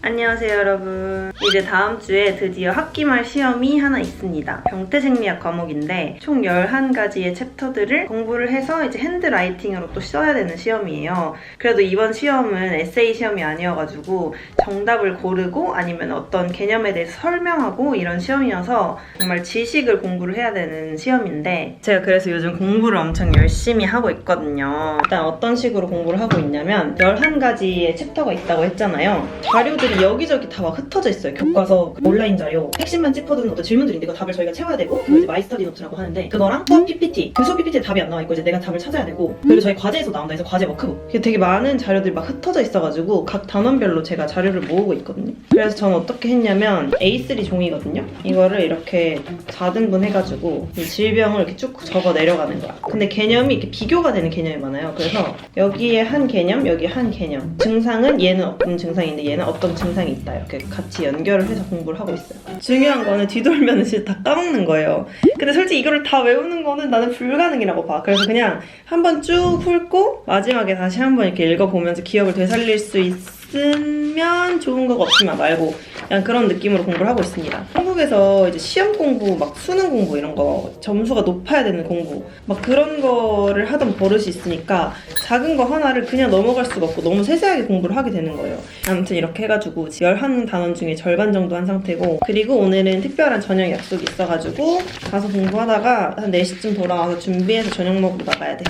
안녕하세요 여러분. 이제 다음 주에 드디어 학기말 시험이 하나 있습니다. 병태생리학 과목인데 총 11가지의 챕터들을 공부를 해서 이제 핸드라이팅으로 또 써야 되는 시험이에요. 그래도 이번 시험은 에세이 시험이 아니어가지고 정답을 고르고 아니면 어떤 개념에 대해서 설명하고 이런 시험이어서 정말 지식을 공부를 해야 되는 시험인데 제가 그래서 요즘 공부를 엄청 열심히 하고 있거든요. 일단 어떤 식으로 공부를 하고 있냐면 11가지의 챕터가 있다고 했잖아요. 자료들이 여기저기 다 막 흩어져 있어요. 교과서, 온라인 자료, 핵심만 짚어두는 어떤 질문들인데 이거 답을 저희가 채워야 되고 그거 이제 마이스터디 노트라고 하는데 그거랑 수업 PPT, 그 수업 PPT에 답이 안 나와 있고 이제 내가 답을 찾아야 되고 그리고 저희 과제에서 나온다 해서 과제 워크북 되게 많은 자료들이 막 흩어져 있어가지고 각 단원별로 제가 자료를 모으고 있거든요. 그래서 저는 어떻게 했냐면 A3 종이거든요. 이거를 이렇게 4등분 해가지고 이 질병을 이렇게 쭉 적어 내려가는 거야. 근데 개념이 이렇게 비교가 되는 개념이 많아요. 그래서 여기에 한 개념, 여기에 한 개념, 증상은 얘는 어떤 증상인데 얘는 어떤 증상이 있다 이렇게 같이 연결을 해서 공부를 하고 있어요. 중요한 거는 뒤돌면 진짜 다 까먹는 거예요. 근데 솔직히 이거를 다 외우는 거는 나는 불가능이라고 봐. 그래서 그냥 한번 쭉 훑고 마지막에 다시 한번 이렇게 읽어보면서 기억을 되살릴 수 있으면 좋은 거가 없지만 말고 그냥 그런 느낌으로 공부를 하고 있습니다. 한국에서 이제 시험 공부, 막 수능 공부 이런 거 점수가 높아야 되는 공부 막 그런 거를 하던 버릇이 있으니까 작은 거 하나를 그냥 넘어갈 수가 없고 너무 세세하게 공부를 하게 되는 거예요. 아무튼 이렇게 해가지고 11단원 중에 절반 정도 한 상태고 그리고 오늘은 특별한 저녁 약속이 있어가지고 가서 공부하다가 한 4시쯤 돌아와서 준비해서 저녁 먹으러 나가야 돼.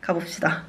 가봅시다.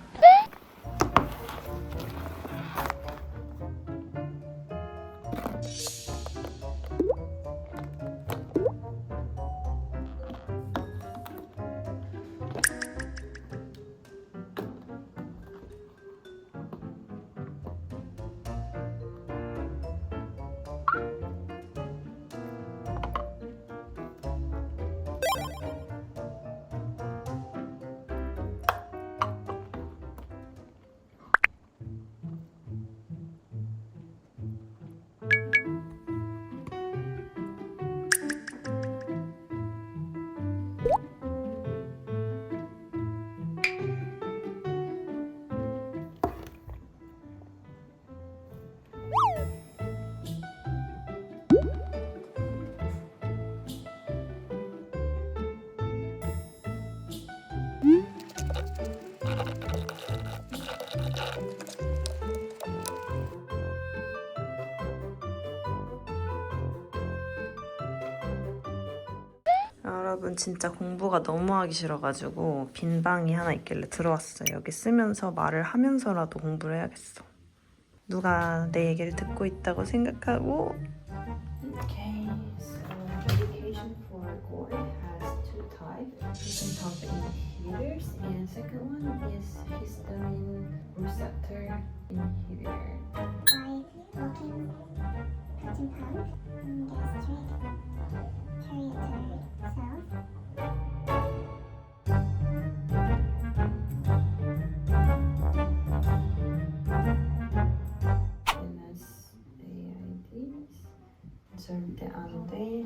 여러분 진짜 공부가 너무 하기 싫어가지고 빈 방이 하나 있길래 들어왔어요. 여기 쓰면서 말을 하면서라도 공부를 해야겠어. 누가 내 얘기를 듣고 있다고 생각하고. Okay, so medication for GORD has two types. Different inhibitors, and second one is histamine receptor inhibitor. I working 13 pounds gastric territory cells. NSAIDs. 절대 안 돼.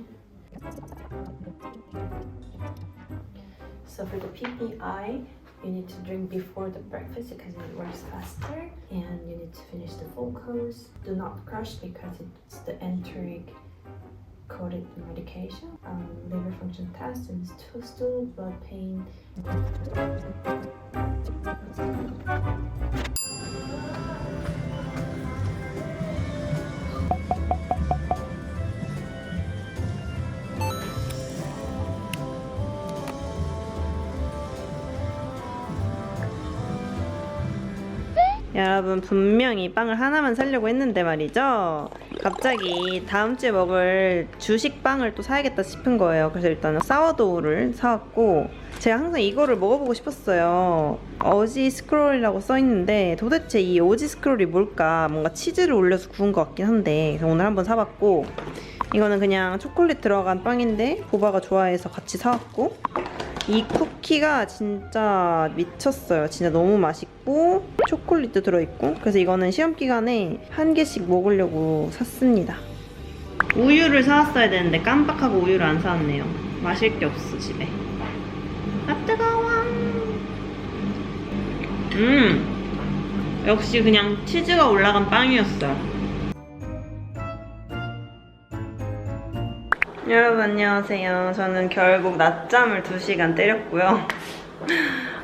So for the PPI, you need to drink before the breakfast because it works faster, and you need to finish the full course. Do not crush because it's the enteric coated medication. Liver function test and stool, blood pain. 여러분 분명히 빵을 하나만 사려고 했는데 말이죠. 갑자기 다음 주에 먹을 주식빵을 또 사야겠다 싶은 거예요. 그래서 일단은 사워도우를 사왔고 제가 항상 이거를 먹어보고 싶었어요. 어지 스크롤이라고 써있는데 도대체 이 오지 스크롤이 뭘까? 뭔가 치즈를 올려서 구운 것 같긴 한데 그래서 오늘 한번 사봤고 이거는 그냥 초콜릿 들어간 빵인데 보바가 좋아해서 같이 사왔고 이 쿠키가 진짜 미쳤어요. 진짜 너무 맛있고 초콜릿도 들어있고 그래서 이거는 시험 기간에 한 개씩 먹으려고 샀습니다. 우유를 사왔어야 되는데 깜빡하고 우유를 안 사왔네요. 마실 게 없어 집에. 아 뜨거워. 역시 그냥 치즈가 올라간 빵이었어요. 여러분 안녕하세요. 저는 결국 낮잠을 2시간 때렸고요.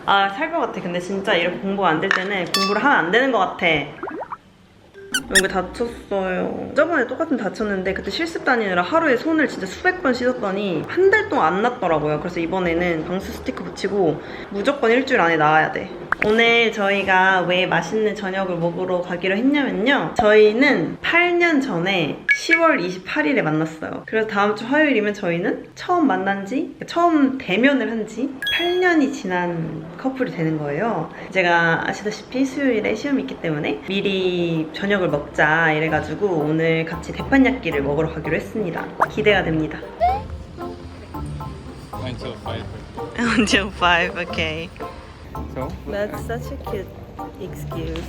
아, 살 것 같아. 근데 진짜 이렇게 공부가 안 될 때는 공부를 하면 안 되는 것 같아. 여기 다쳤어요. 저번에 똑같은 다쳤는데 그때 실습 다니느라 하루에 손을 진짜 수백 번 씻었더니 한 달 동안 안 났더라고요. 그래서 이번에는 방수 스티커 붙이고 무조건 일주일 안에 나와야 돼. 오늘 저희가 왜 맛있는 저녁을 먹으러 가기로 했냐면요. 저희는 8년 전에 10월 28일에 만났어요. 그래서 다음 주 화요일이면 저희는 처음 만난 지, 처음 대면을 한 지 8년이 지난 커플이 되는 거예요. 제가 아시다시피 수요일에 시험이 있기 때문에 미리 저녁을 먹자 이래가지고 오늘 같이 대판야끼를 먹으러 가기로 했습니다. 기대가 됩니다. Until 5. Until 5, okay. So? That's such a cute excuse.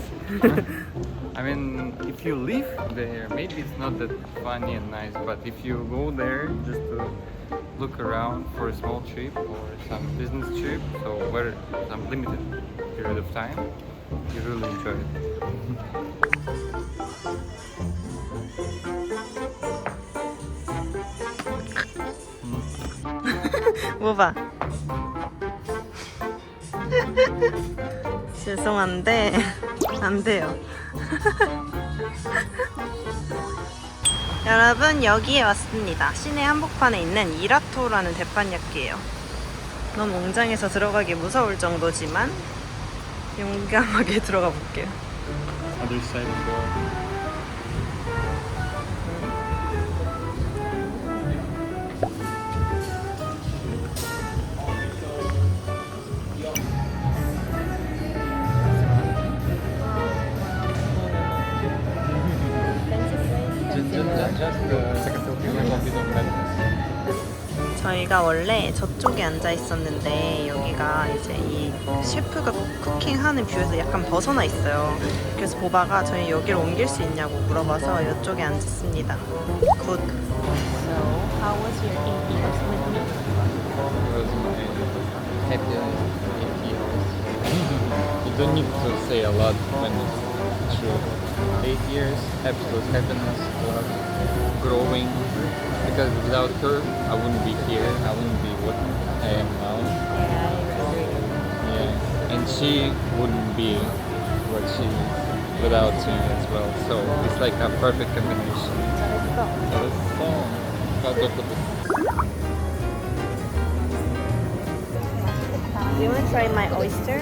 I mean, if you live there, maybe it's not that funny and nice, but if you go there just to look around for a small trip or some business trip, so where some limited period of time, you really enjoy it. 뭐 봐. 죄송한데 안 돼요. 여러분 여기에 왔습니다. 시내 한복판에 있는 이라토라는 대판야끼예요. 너무 웅장해서 들어가기 무서울 정도지만 용감하게 들어가 볼게요. Other side of the 저희가 원래 저쪽에 앉아 있었는데 여기가 이제 이 셰프가 쿠킹하는 뷰에서 약간 벗어나 있어요. 그래서 보바가 저희 여기로 옮길 수 있냐고 물어봐서 이쪽에 앉았습니다. 굿. So, how was your 8 years with me? was my happiest 8 years. You don't need to say a lot when it's true. 8 years, absolute happiness, love, growing. Because without her, I wouldn't be here. I wouldn't be what I am now. Yeah, I agree. Yeah, and she wouldn't be what she is without me as well. So it's like a perfect combination. Do you want to try my oyster?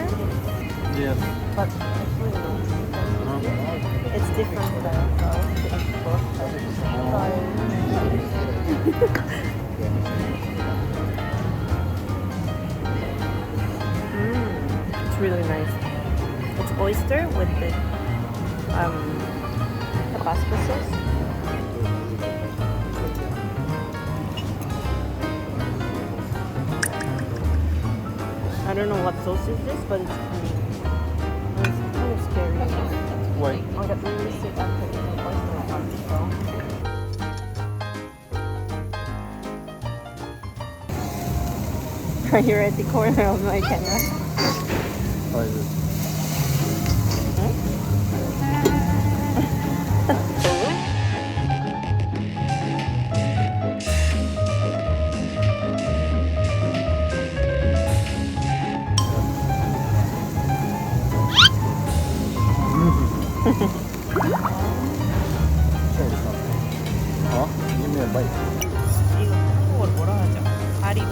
Yeah. But actually no. It's different It's really nice. It's oyster with the Tabasco sauce. I don't know what sauce is this, but it's kind of scary. Why? I got really sick after eating oyster a month ago. You're at the corner of my camera. How is it? Give me a bite. 이거 한국어로 뭐라 하죠? 가리비.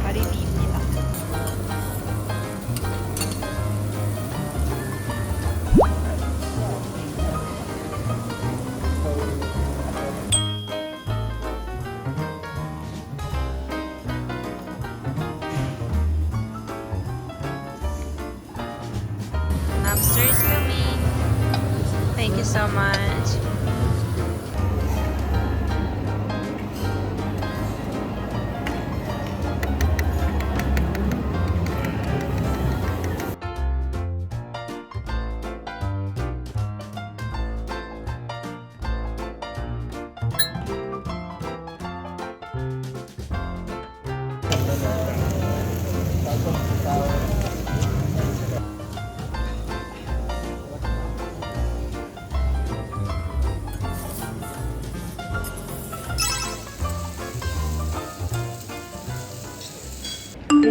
가리비입니다. Lobster is coming. Thank you so much.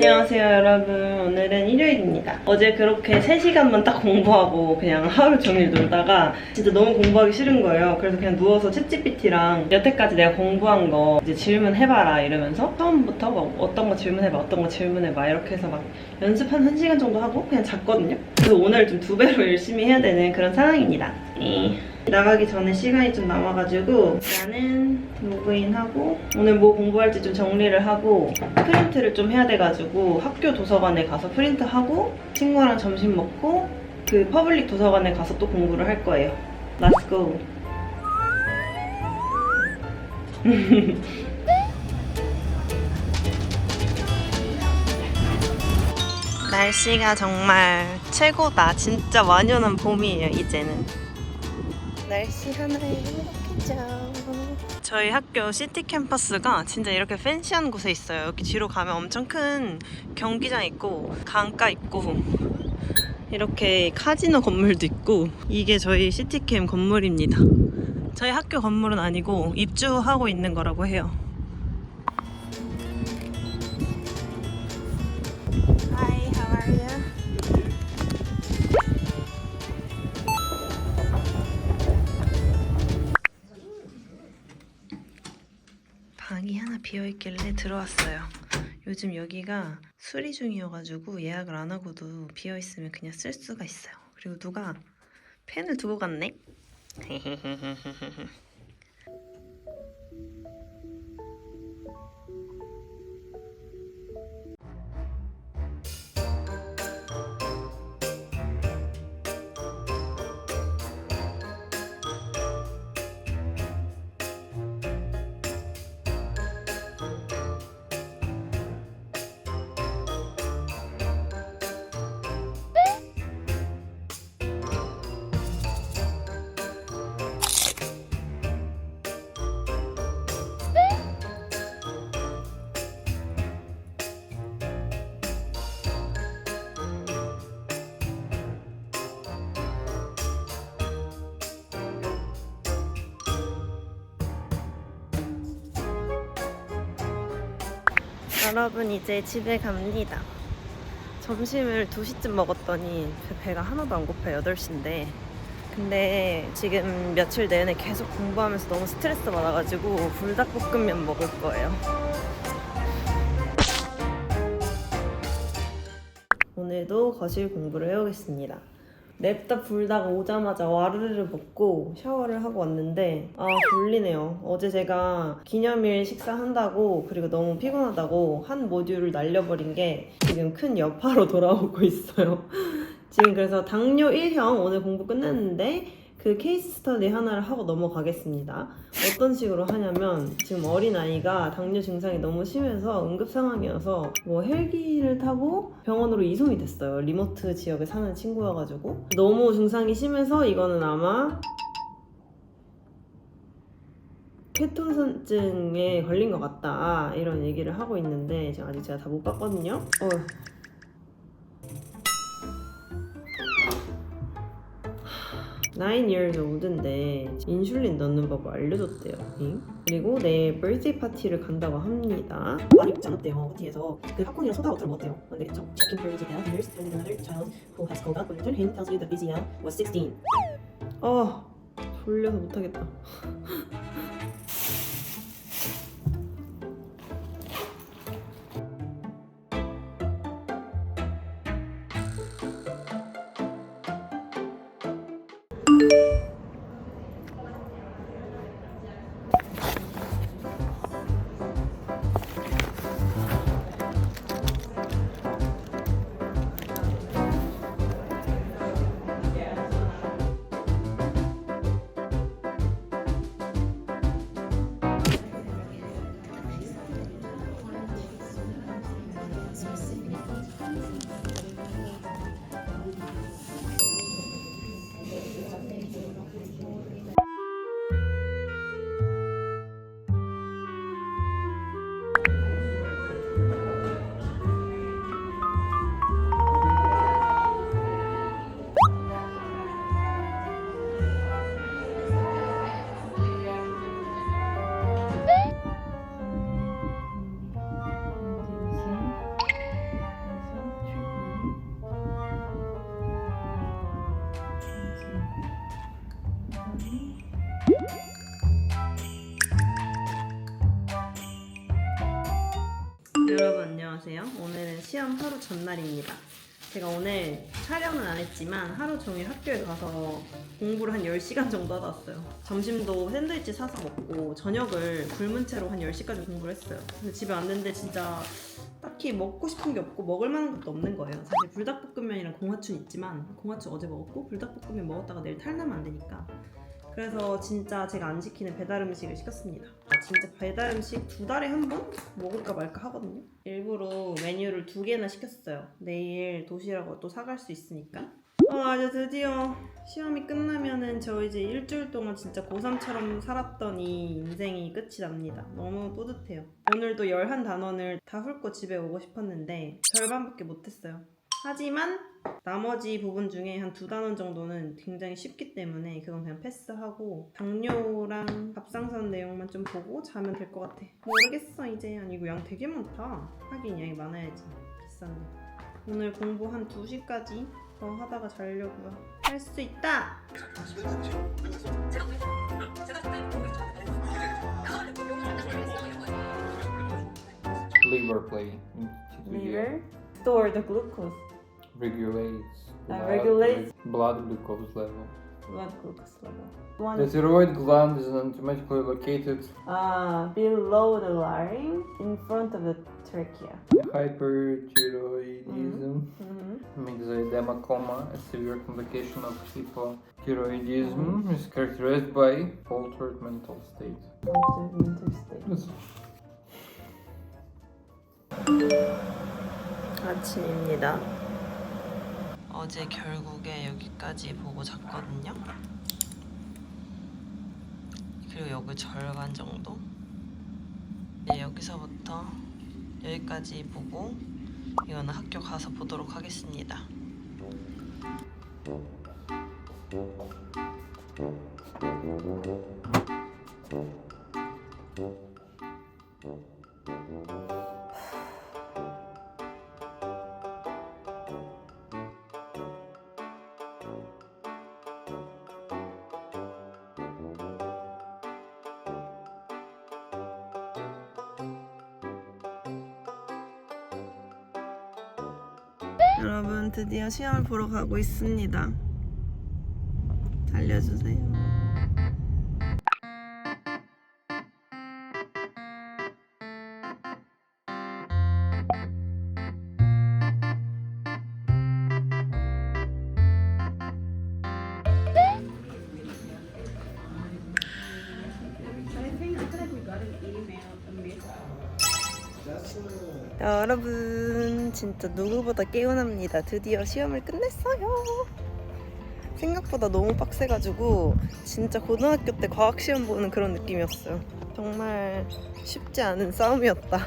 안녕하세요 여러분. 오늘은 일요일입니다. 어제 그렇게 3시간만 딱 공부하고 그냥 하루 종일 놀다가 진짜 너무 공부하기 싫은 거예요. 그래서 그냥 누워서 챗GPT랑 여태까지 내가 공부한 거 이제 질문해봐라 이러면서 처음부터 뭐 어떤 거 질문해봐 어떤 거 질문해봐 이렇게 해서 막 연습 한 1시간 정도 하고 그냥 잤거든요. 그래서 오늘 좀 2배로 열심히 해야 되는 그런 상황입니다. 나가기 전에 시간이 좀 남아가지고 나는 로그인하고 오늘 뭐 공부할지 좀 정리를 하고 프린트를 좀 해야 돼가지고 학교 도서관에 가서 프린트하고 친구랑 점심 먹고 그 퍼블릭 도서관에 가서 또 공부를 할 거예요. Let's go! 날씨가 정말 최고다. 진짜 완연한 봄이에요, 이제는. 날씨 하나에 행복해져. 저희 학교 시티 캠퍼스가 진짜 이렇게 팬시한 곳에 있어요. 여기 뒤로 가면 엄청 큰 경기장 있고 강가 있고 이렇게 카지노 건물도 있고 이게 저희 시티캠 건물입니다. 저희 학교 건물은 아니고 입주하고 있는 거라고 해요. Hi, how are you? 방이 하나 비어있길래 들어왔어요. 요즘 여기가 수리 중이어가지고 예약을 안 하고도 비어있으면 그냥 쓸 수가 있어요. 그리고 누가 펜을 두고 갔네? 여러분 이제 집에 갑니다. 점심을 2시쯤 먹었더니 배가 하나도 안 고파요. 8시인데 근데 지금 며칠 내내 계속 공부하면서 너무 스트레스 받아가지고 불닭볶음면 먹을 거예요. 오늘도 거실 공부를 해오겠습니다. 냅다 불다가 오자마자 와르르 먹고 샤워를 하고 왔는데 졸리네요. 어제 제가 기념일 식사한다고 그리고 너무 피곤하다고 한 모듈을 날려버린 게 지금 큰 여파로 돌아오고 있어요. 지금 그래서 당뇨 1형 오늘 공부 끝냈는데 그 케이스 스터디 하나를 하고 넘어가겠습니다. 어떤 식으로 하냐면 지금 어린아이가 당뇨 증상이 너무 심해서 응급 상황이어서 뭐 헬기를 타고 병원으로 이송이 됐어요. 리모트 지역에 사는 친구여가지고 너무 증상이 심해서 이거는 아마 케톤선증에 걸린 것 같다 이런 얘기를 하고 있는데 지금 아직 제가 다 못 봤거든요. 9 years old인데 인슐린 넣는 법을 알려줬대요. 그리고 내일 birthday 파티를 간다고 합니다. 많이 먹지 않았대요. 파티에서 그 팝콘이랑 소다 워터를 먹었대요. 안 되겠죠? Checking for BZL, nurse telling another child who has cold out when return him tells you that BZL was 16. 졸려서 못하겠다. 안녕하세요. 오늘은 시험 하루 전날입니다. 제가 오늘 촬영은 안 했지만 하루 종일 학교에 가서 공부를 한 10시간 정도 하다 왔어요. 점심도 샌드위치 사서 먹고 저녁을 굶은 채로 한 10시까지 공부를 했어요. 근데 집에 왔는데 진짜 딱히 먹고 싶은 게 없고 먹을 만한 것도 없는 거예요. 사실 불닭볶음면이랑 공화춘 있지만 공화춘 어제 먹었고 불닭볶음면 먹었다가 내일 탈나면 안 되니까 그래서 진짜 제가 안 시키는 배달 음식을 시켰습니다. 진짜 배달 음식 2달에 한 번 먹을까 말까 하거든요. 일부러 메뉴를 2개나 시켰어요. 내일 도시락을 또 사갈 수 있으니까. 이제 드디어 시험이 끝나면은 저 이제 일주일 동안 진짜 고3처럼 살았던 이 인생이 끝이 납니다. 너무 뿌듯해요. 오늘도 11단원을 다 훑고 집에 오고 싶었는데 절반밖에 못했어요. 하지만 나머지 부분 중에 한 2단원 정도는 굉장히 쉽기 때문에 그건 그냥 패스하고 당뇨랑 갑상선 내용만 좀 보고 자면 될 것 같아. 모르겠어 이제. 아니 이거 양 되게 많다. 하긴 양이 많아야지. 비싼데. 오늘 공부 한 2시까지 더 하다가 자려고요. 할 수 있다! Liver play. Liver? Store the glucose. Regulates Regulates blood glucose level. blood glucose level. The thyroid gland is anatomically located Below the larynx, in front of the trachea. hyperthyroidism. Myxedema coma, a severe complication of hypothyroidism, is characterized by altered mental state. mental state. 아침입니다. 어제 결국에 여기까지 보고 잤거든요. 그리고 여기 절반 정도. 이제 여기서부터 여기까지 보고 이거는 학교 가서 보도록 하겠습니다. 여러분 드디어 시험을 보러 가고 있습니다. 달려주세요. 여러분 진짜 누구보다 개운합니다. 드디어 시험을 끝냈어요. 생각보다 너무 빡세가지고 진짜 고등학교 때 과학시험 보는 그런 느낌이었어요. 정말 쉽지 않은 싸움이었다.